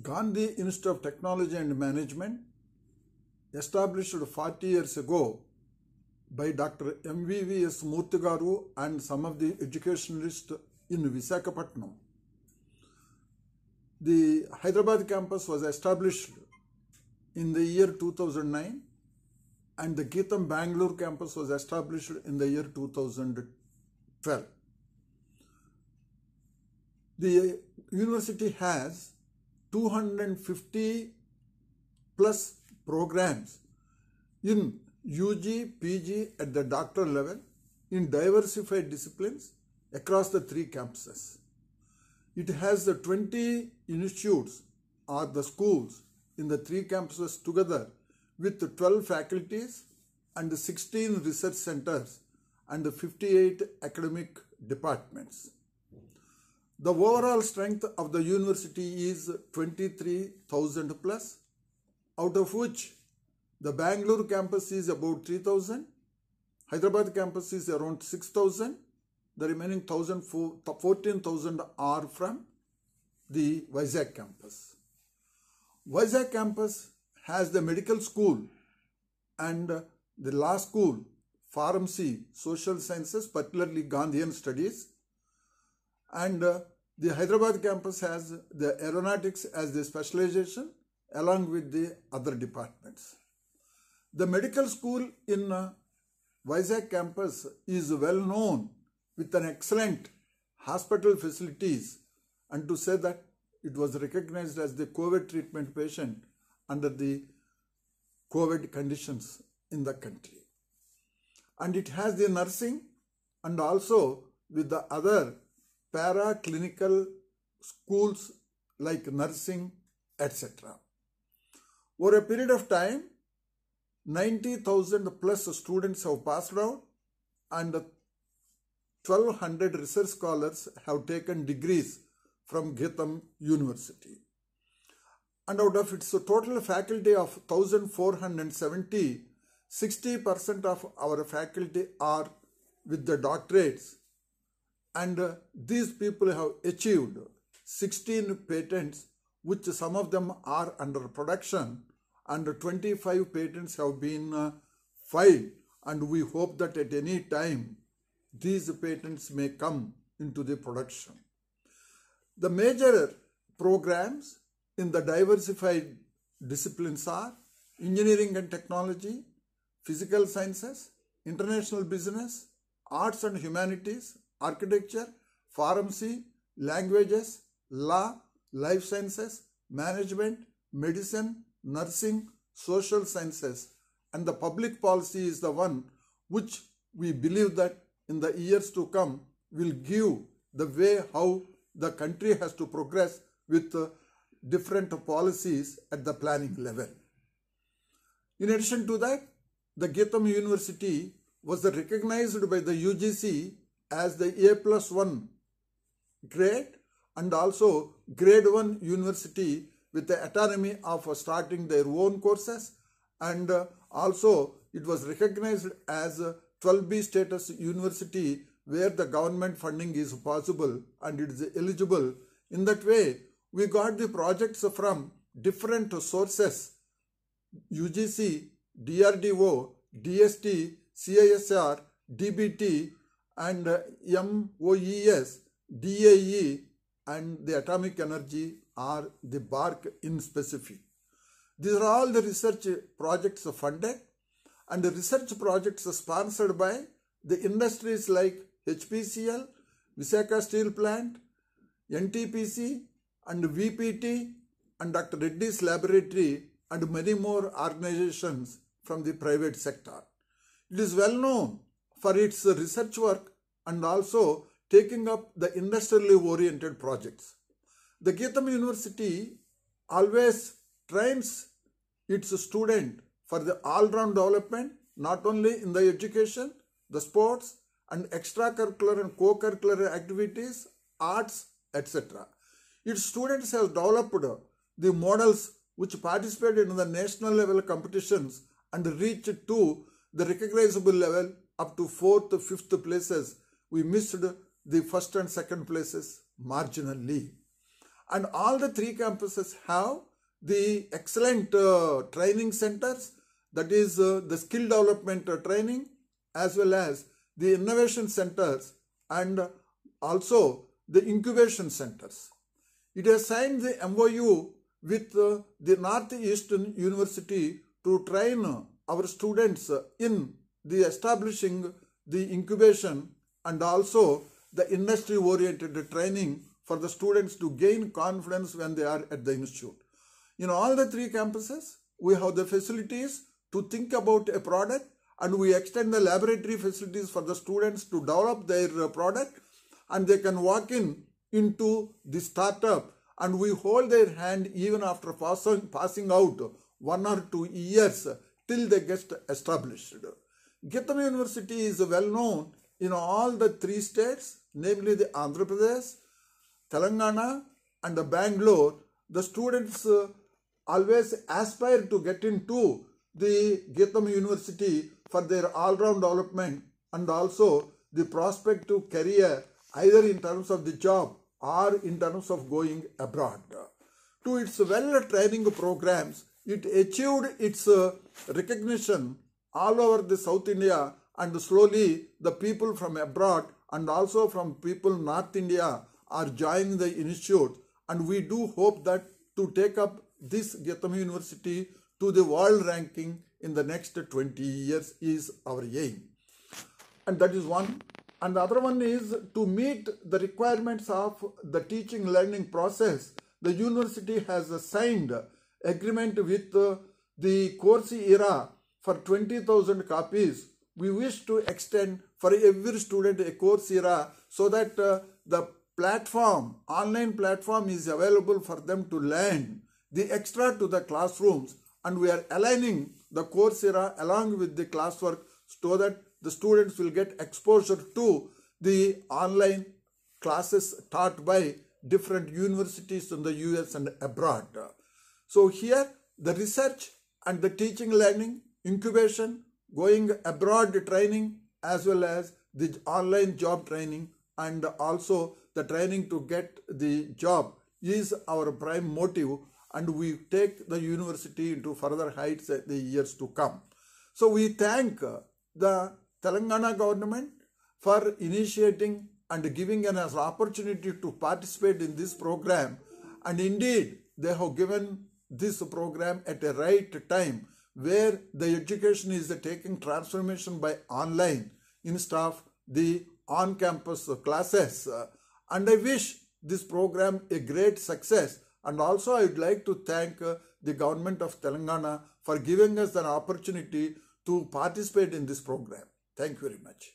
Gandhi Institute of Technology and Management, established 40 years ago by Dr. MVVS Murthy and some of the educationalists in Visakhapatnam. The Hyderabad campus was established in the year 2009 and the Geetham Bangalore campus was established in the year 2012. The university has 250 plus programs in UG, PG at the doctoral level in diversified disciplines across the 3 campuses. It has the 20 institutes or the schools in the 3 campuses together with 12 faculties and 16 research centers and 58 academic departments. The overall strength of the university is 23,000 plus, out of which the Bangalore campus is about 3,000, Hyderabad campus is around 6,000, the remaining 14,000 are from the Vizag campus. Vizag campus has the medical school and the law school, pharmacy, social sciences, particularly Gandhian studies, and the Hyderabad campus has the aeronautics as the specialization along with the other departments. The medical school in Vizag campus is well known with an excellent hospital facilities, and to say that it was recognized as the COVID treatment patient under the COVID conditions in the country. And it has the nursing and also with the other para-clinical schools like nursing, etc. Over a period of time, 90,000 plus students have passed out and 1,200 research scholars have taken degrees from Geetham University. And out of its total faculty of 1,470, 60% of our faculty are with the doctorates, and these people have achieved 16 patents, which some of them are under production, and 25 patents have been filed, and we hope that at any time these patents may come into the production. The major programs in the diversified disciplines are engineering and technology, physical sciences, international business, arts and humanities, architecture, pharmacy, languages, law, life sciences, management, medicine, nursing, social sciences, and the public policy is the one which we believe that in the years to come will give the way how the country has to progress with different policies at the planning level. In addition to that, the Geetham University was recognized by the UGC as the A+1 grade and also grade 1 university with the autonomy of starting their own courses, and also it was recognized as a 12B status university where the government funding is possible and it is eligible. In that way, we got the projects from different sources: UGC, DRDO, DST, CISR, DBT, and MOES, DAE, and the atomic energy or the BARC in specific. These are all the research projects funded, and the research projects sponsored by the industries like HPCL, Visakha Steel Plant, NTPC, and VPT, and Dr. Reddy's Laboratory, and many more organizations from the private sector. It is well known for its research work and also taking up the industrially oriented projects. The Geetham University always trains its student for the all-round development, not only in the education, the sports, and extracurricular and co-curricular activities, arts, etc. Its students have developed the models which participated in the national level competitions and reached to the recognizable level up to 4th, 5th places. We missed the first and second places marginally. And all the three campuses have the excellent training centers, that is the skill development training, as well as the innovation centers and also the incubation centers. It has signed the MOU with the Northeastern University to train our students in the establishing the incubation and also the industry-oriented training for the students to gain confidence when they are at the institute. In all the three campuses, we have the facilities to think about a product, and we extend the laboratory facilities for the students to develop their product, and they can walk into the startup, and we hold their hand even after passing out 1 or 2 years till they get established. Gautam University is well known in all the 3 states, namely the Andhra Pradesh, Telangana and the Bangalore. The students always aspire to get into the Gautam University for their all-round development and also the prospective career, either in terms of the job or in terms of going abroad. To its well-training programs, it achieved its recognition all over the South India, and slowly the people from abroad and also from people North India are joining the institute, and we do hope that to take up this Gautam University to the world ranking in the next 20 years is our aim. And that is one. And the other one is to meet the requirements of the teaching learning process. The university has signed agreement with the Coursera for 20,000 copies. We wish to extend for every student a Coursera so that the platform, online platform is available for them to learn the extra to the classrooms, and we are aligning the Coursera along with the classwork so that the students will get exposure to the online classes taught by different universities in the US and abroad. So here the research and the teaching learning, incubation, going abroad training, as well as the online job training and also the training to get the job is our prime motive, and we take the university into further heights in the years to come. So we thank the Telangana government for initiating and giving us an opportunity to participate in this program, and indeed they have given this program at a right time where the education is taking transformation by online instead of the on-campus classes, and I wish this program a great success. And also I would like to thank the government of Telangana for giving us an opportunity to participate in this program. Thank you very much.